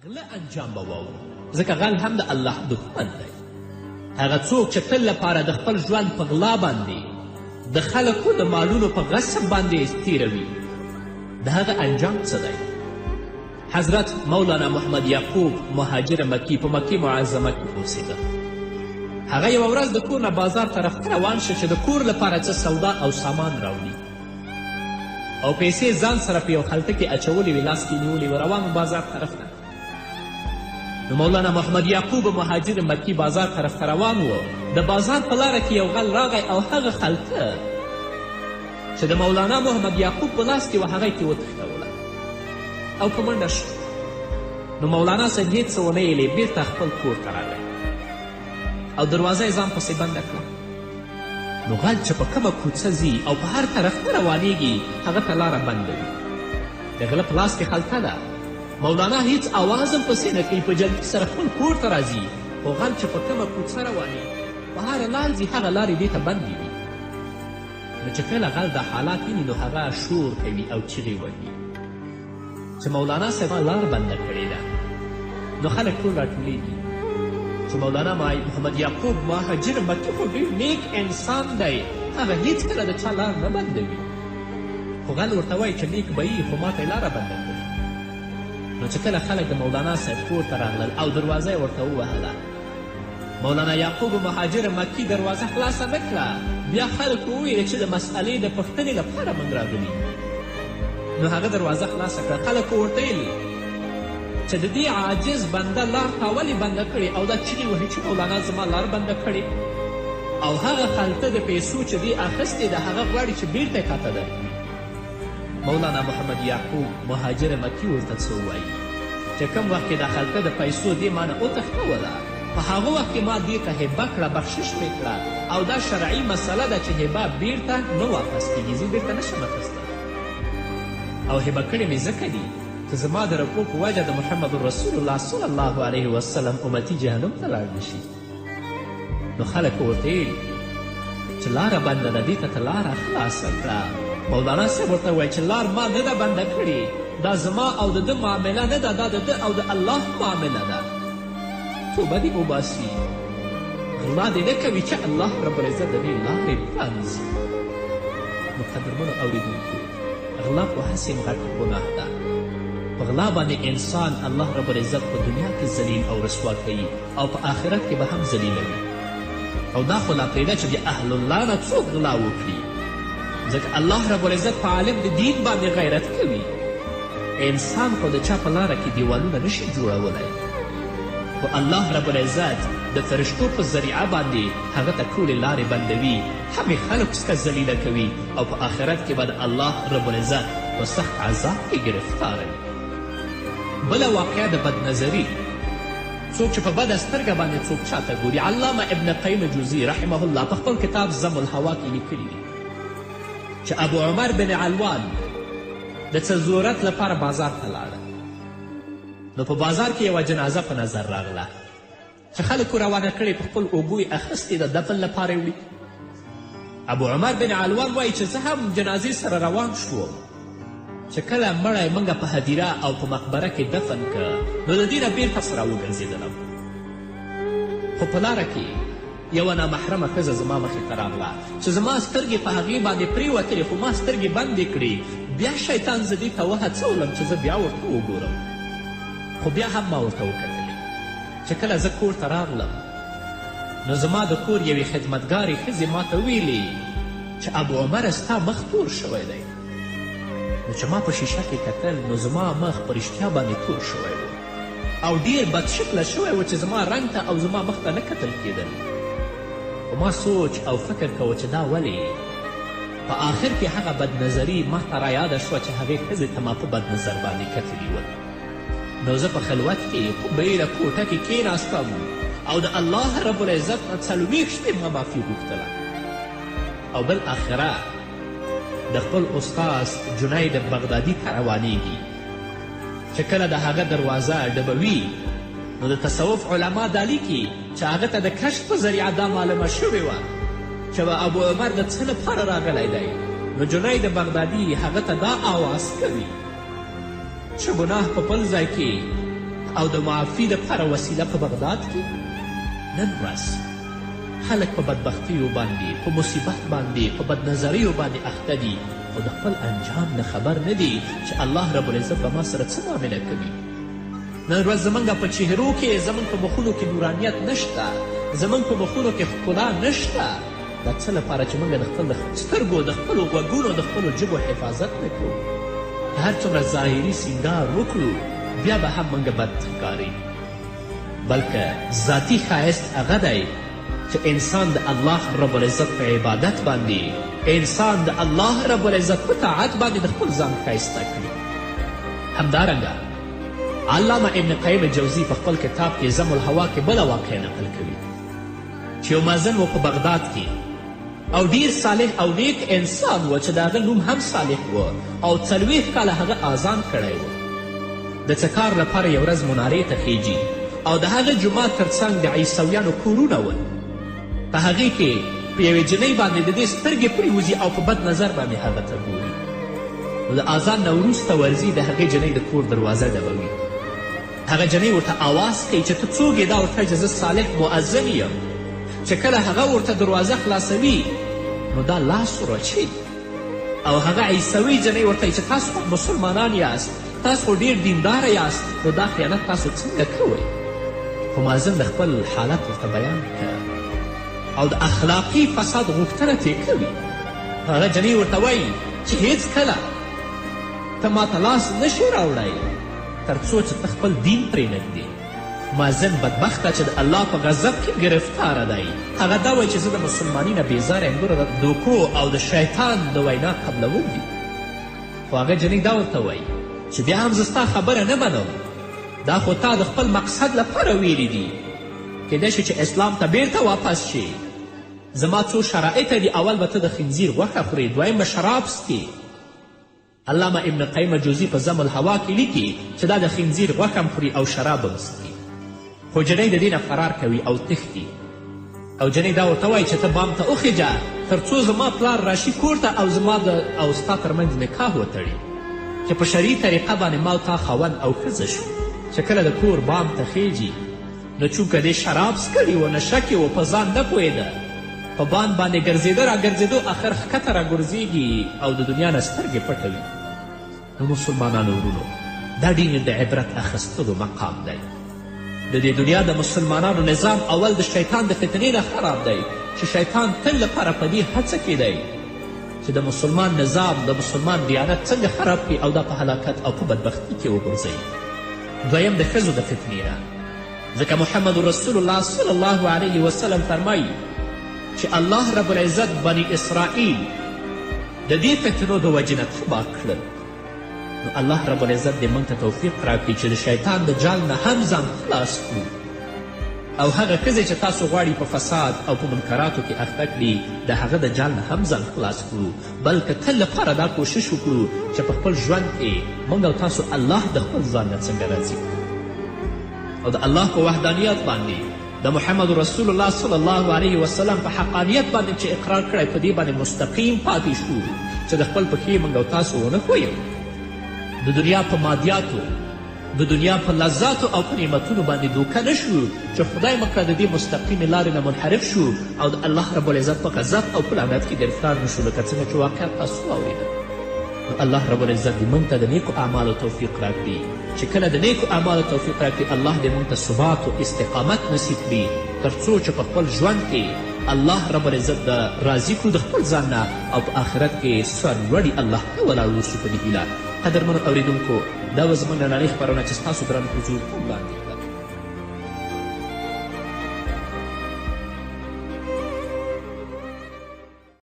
غله انجام به واورو ځکه غل هم د الله دښمن دی. هغه څوک چې تل لپاره د خپل ژوند په غلا باندې د خلکو د مالونو په غصب باندې تیروي د هغه انجام څه دی؟ حضرت مولانا محمد یعقوب مهاجر مکی په مکې معظمه کې اوسېده. هغه یوه ورځ د کور نه بازار طرف ته روان شه چې د کور لپاره څه سودا او سامان راوړي او پیسې ځان سره په یو خلطه کې اچولې وې، لاس کې نیولې وې، روان بازار طرف ته. نو مولانا محمد یعقوب مهاجر مکی بازار طرف ته روان و. د بازار په لاره کې یو غل راغی او هغه خلطه چې د مولانا محمد یعقوب په لاس کې وه هغه یې وتښتوله او په منډه شو. نو مولانا صاحب هېڅ څه ونه یېلې، بېرته خپل کور ته راغی او دروازه یې ځان پسې بنده کړه. نو غل چې په کومه کوڅه ځي او په هر طرف نه روانیږي هغه ته لاره بنده وي. د غله په لاس کې خلطه ده، مولانا هیڅ آواز هم پسې نه کوي، په جلدي سره خپل کور ته راځي. خو غل چې په کومه کوڅه رواني په هره لار ځي هغه لارې دې ته بندې وي. نو چې کله غل دا حالات ویني نو هغه شور کوي او چیغې وهي چې مولانا صاحب لار بنده کړې ده. نو خلک ټول راټولېږي چې مولانا محمد یعقوب مهاجر مکي خو ډېر نیک انسان دی، هغه هیڅکله د چا لار نه بندوي. خو غل ورته وایي چې نیک به یي خو ما ته یې لاره بنده کړې. نو چې کله خلک د مولانا صاحب کور ته راغلل او دروازه یې ورته ووهله، مولانا یعقوب مهاجر مکي دروازه خلاصه نه کړه. بیا خلکو وویل چې د مسئلې د پوښتنې لپاره موږ راغلي. نو هغه دروازه خلاصه کړه. خلکو ورته ویل چې د دې عاجز بنده لار تا ولې بنده کړې او دا چیغې وهي چې مولانا زما لار بنده کړې او هغه خلطه د پیسو چې دې اخیستې ده هغه غواړي چې بیرته یې کاته درکړي. مولانا محمد یعقوب مهاجر مکي ورته څه ووایي چې کوم وخت کې دا خلطه د پیسو دې ما نه وتښتوله، په هغه وخت کې ما دې ته هبه کړه، بخشش مې کړه او دا شرعي مسله ده چې هبه بیرته نه واپس کېږي، زه بیرته نشم اخیستلی او هبه کړې مې ځکه دي چې زما د رکو په وجه د محمد رسول الله صلی الله علیه وسلم امتي جهنم ته لاړ نشي. نو خلک ورته ویل چې لاره بنده ده، دې ته ته لاره خلاصه کړه. مولانا صاحب ورته ووایي چې لار ما نه ده بنده کړې، دا زما او د ده معامله نه ده، دا د ده او د الله معامله ده. توبه دې وباسي، غلا دې نه کوي چې الله رب العزت د دې لارې پرانځي. نو قدرمنو اورېدونکو، غلا خو هسې غټ ګناه ده. په غلا باندې انسان الله رب العزت په دنیا کې ذلیل او رسوا کوي او په آخرت کې به هم ذلیلوي. او دا خو لا پرېږده چې د اهل الله نه څوک غلا وکړي، ځکه الله رب العزت په عالم د دین باندې غیرت کوي. انسان خو د چا په لاره کې دیوالونه نشي جوړولی، خو الله رب العزت د فرشتو په ذریعه باندې هغه ته ټولې لارې بندوي، همې خلک څخه ذلیله کوي او په آخرت کې به د الله رب العزت په سخت عذاب کې ګرفتاروي. بله واقعه د بدنظري، څوک چې په بده سترګه باندې څوک چاته ګوري. علامه ابن قیم جوزي رحمه الله په خپل کتاب ضم الهوا کې لیکلي دي چې ابو عمر بن علوان د څه ضرورت لپاره بازار ته لاړه. نو په بازار کې یوه جنازه په نظر راغله چې خلکو روانه کړې، په خپل اوږو یې اخیستې د دفن لپاره وړي. ابو عمر بن علوان وایي چې زه هم جنازې سره روان شوم چې کله مړی موږ په هدیره او په مقبره کې دفن که نو د دې نه بېرته پس راوګرځېدلم. خو په لاره کې یوه نامحرمه ښځه زما مخې ته راغله چې زما سترګې په هغې باندې پرېوتلې، خو ما سترګې بندې کړې. بیا شیطان زه دې ته وهڅولم چې زه بیا ورته وګورم، خو بیا هم ما ورته وکتلې. چې کله زه کور ته راغلم نو زما د کور یوې خدمتګارې ښځې ما ته ویلې چې ابو عمره ستا مخ تور شوی دی. نو چې ما په شیشه کې کتل نو زما مخ په رښتیا باندې تور شوی و او ډېر بدشکله شوی و چې زما رنګ ته او زما مخ ته نه کتل کېدل. خو ما سوچ او فکر کوه چې دا ولې. په آخر کې هغه بدنظري ما ته رایاده شوه چې هغې ښځې ته ما په بدنظر باندې کتلي ول. نو زه په خلوت کې په بیله کوټه کې کېناستم او د الله رب العزت نه 40 شپې ما معافي غوښتله او بالاخره د خپل استاز جنید بغدادي ته روانیږي چې کله د هغه دروازه ډبوي نو د تصوف علما دا لیکي چې هغه ته د کشف په ذریعه دا معلومه شوې وه چې ابو عمر د څه لپاره راغلی دی. نو جنید بغدادي هغه ته دا آواز کوي چې ګناه په بل ځای کې او د معافي دپاره وسیله په بغداد کې؟ نن ورځ خلک په بدبختیو باندې، په مصیبت باندې، په بدنظریو باندې اخته دي، خو د خپل انجام نه خبر نه دي چې الله رب العزت به ما سره څه معامله کوي. نن ورځ زموږ په چهرو کې، زموږ په مخونو کې نورانیت نشته، زموږ په مخونو کې ښکلا نشته. دا څه لپاره چې موږ د خپل سترګو، د خپلو غوږونو، د خپلو ژبو حفاظت نه کوو. که هر څومره ظاهري سینګار وکړو بیا به هم موږ بد ښکاري، بلکې ذاتي ښایست هغه دی چې انسان د الله رب العزت په عبادت باندې، انسان د الله رب العزت په طاعت باندې د خپل ځان ښایسته کړي. همدارنګه علامه ابن قیم جوزي په خپل کتاب کې ضم الهوا کې بله واقعه نقل کوي چې یو مازن و په بغداد کې او ډیر صالح او نیک انسان و چې د هغه نوم هم صالح و او 40 کاله هغه آذان کړی و. د څه کار لپاره یو ورځ منارې ته خیجي او د هغه جومات تر څنګ د عیسویانو کورونه ول. په هغې کې په یوې جنۍ باندې د دې سترګې پرېوځي او په بد نظر باندې هغه ته ګوري. نو د آذان نه وروسته ورځي د هغې جنۍ د کور دروازه ډبوي. هغه جنۍ ورته آواز کوي چې ته څوک یې؟ دا ورته چې زه صالح مؤذن یم. چې کله هغه ورته دروازه خلاصوي نو دا لاس ورچي او هغه عیسوي جنۍ ورته چې تاسو خو مسلمانان یاست، تاسو خو ډېر دینداره یاست، نو دا خیانت تاسو څنګه کوئ؟ خو مازن د خپل حالت ورته بیان کړه او د اخلاقي فساد غوښتنه ترې کوي. هغه جنۍ ورته وایي چې هیڅکله ته ماته لاس نشي راوړی تر څو چې ته خپل دین پرې نږدې. مازن بدبخته چې د الله په غضب کې ګرفتاره دی، هغه دا وایي چې زه د مسلماني نه بېزاره یم، ګوره د دوکو او د شیطان د وینا قبلول دي. خو هغه جنۍ دا ورته وایي چې بیا هم زه ستا خبره نه منم، دا خو تا د خپل مقصد لپاره ویلي دي. کیدای شي چې اسلام ته بیرته واپس شي. زما څو شرایط دي، اول به ته د خنزیر غوښه خورې، دویم به شراب څکې. علامه ابن قیم جوزي په ضم الهوا کې لیکي چې دا د خنزیر غوښه هم خوري او شراب هم څکي. خو جنۍ د دې نه فرار کوي او تښتي. او جنۍ دا ورته وایي چې ته بام ته وخیجه تر څو زما پلار راشي کور ته او زما او ستا ترمنځ نکاح وتړي، چې په شرعي طریقه باندې ما او تا خاوند او ښځه شو. چې کله د کور بام ته خیجي نو چونکه دې شراب څکړي و، نشه کې و، په ځان نه پوهېده، په بان باندې ګرځېده را ګرځېدو، آخر ښکته را ګرځېږي او د دنیا نه سترګې پټوي. نو مسلمانانو ورونو، دا ډېر د عبرت اخیستلو مقام دی. د دې دنیا د مسلمانانو نظام اول د شیطان د فتنې نه خراب دی، چې شیطان تل لپاره په دې هڅه کې دی چې د مسلمان نظام، د مسلمان دیانت څنګه خراب کړي او دا په هلاکت او په بدبختي کې وغورځوي. دویم د ښځو د فتنې نه، ځکه محمد رسول الله صلی الله علیه وسلم فرمایي چې الله رب العزت بني اسرائیل د دې فتنو د وجې نه تباه کړل. نو الله رب العزت دې موږ ته توفیق راکړي چې د شیطان د جال نه هم ځان خلاص کړو او هغه ښځې چې تاسو غواړي په فساد او په منکراتو کې اخته کړي د هغه د جال نه هم ځان خلاص کړو، بلکې تل لپاره دا کوشش وکړو چې په خپل ژوند کې موږ او تاسو الله د خپل ځان نه څنګه راضي او د الله په وحدانیت باندې د محمد رسول الله صلی الله علیه وسلم په حقانیت باندې چې اقرار کړی په دې باندې مستقیم پاتې شو چې د خپل پښې موږ او تاسو ونه ښویو. د دنیا په مادیاتو، د دنیا په لذاتو او په نعمتونو باندې دوکه نه شو چې خدای مه کړه د دې مستقیمې لارې نه منحرف شو او د الله رب العزت په غضب او په لعنت کې ګرفتار نه شو، لکه څنګه چې واقعیت تاسو واورېده. نو الله رب العزت دې موږ ته د نیکو اعمالو توفیق راکړي، چې کله د نیکو اعمالو توفیق راکړي الله دې موږ ته ثبات او استقامت نصیب کړي تر څو چې په خپل ژوند کې الله رب العزت د راضي کړو د خپل ځان نه او په آخرت کې سرلوړي الله ته ولاړ اوسو په دې هیله. قدرمنو اورېدونکو، دا وه زموږ نننۍ خپرونه چې ستاسو ګران حضور ته وړاندې